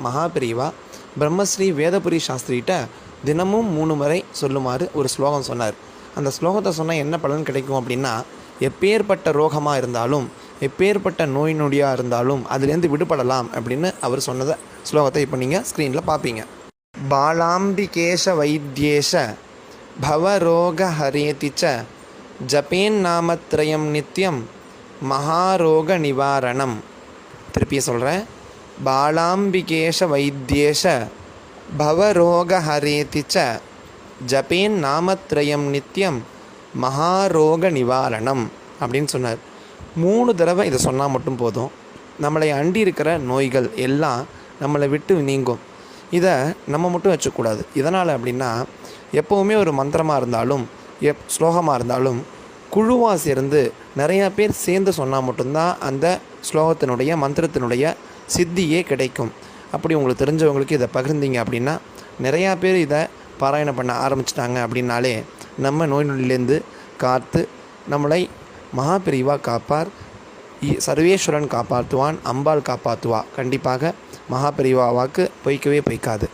மகாபிரிவா பிரம்மஸ்ரீ வேதபுரி சாஸ்திரிகிட்ட தினமும் 3 முறை சொல்லுமாறு ஒரு ஸ்லோகம் சொன்னார். அந்த ஸ்லோகத்தை சொன்னால் என்ன பலன் கிடைக்கும் அப்படின்னா, எப்பேற்பட்ட ரோகமாக இருந்தாலும் எப்பேற்பட்ட நோய் நொடியாக இருந்தாலும் அதுலேருந்து விடுபடலாம் அப்படின்னு அவர் சொன்னதை ஸ்லோகத்தை இப்போ நீங்கள் ஸ்க்ரீனில் பார்ப்பீங்க. பாலாம்பிகேஷ வைத்தியேஷ பவரோக ஹரேதி ச ஜபேன்னாமத்ரயம் நித்யம் மகாரோக நிவாரணம். திருப்பிய சொல்கிறேன். பாலாம்பிகேஷ வைத்தியேஷ பவரோக ஹரேதி ச ஜபேன்னாமத்ரயம் நித்யம் மகாரோக நிவாரணம் அப்படின்னு சொன்னார். 3 தடவை இதை சொன்னால் மட்டும் போதும். நம்மளை அண்டி இருக்கிற நோய்கள் எல்லாம் நம்மளை விட்டு நீங்கும். இதை நம்ம மட்டும் வச்சுக்கூடாது. இதனால் அப்படின்னா எப்போவுமே ஒரு மந்திரமாக இருந்தாலும் ஸ்லோகமாக இருந்தாலும் குழுவாக சேர்ந்து நிறையா பேர் சேர்ந்து சொன்னால் மட்டும்தான் அந்த ஸ்லோகத்தினுடைய மந்திரத்தினுடைய சித்தியே கிடைக்கும். அப்படி உங்களுக்கு தெரிஞ்சவங்களுக்கு இதை பகிர்ந்தீங்க அப்படின்னா நிறையா பேர் இதை பாராயணம் பண்ண ஆரம்பிச்சிட்டாங்க அப்படின்னாலே நம்ம நோய் நொடியிலேருந்து காத்து நம்மளை மகாபிரிவா காப்பார், சர்வேஸ்வரன் காப்பாற்றுவான், அம்பாள் காப்பாற்றுவா. கண்டிப்பாக மகாபிரிவா வாக்கு பொய்க்கவே பொய்க்காது.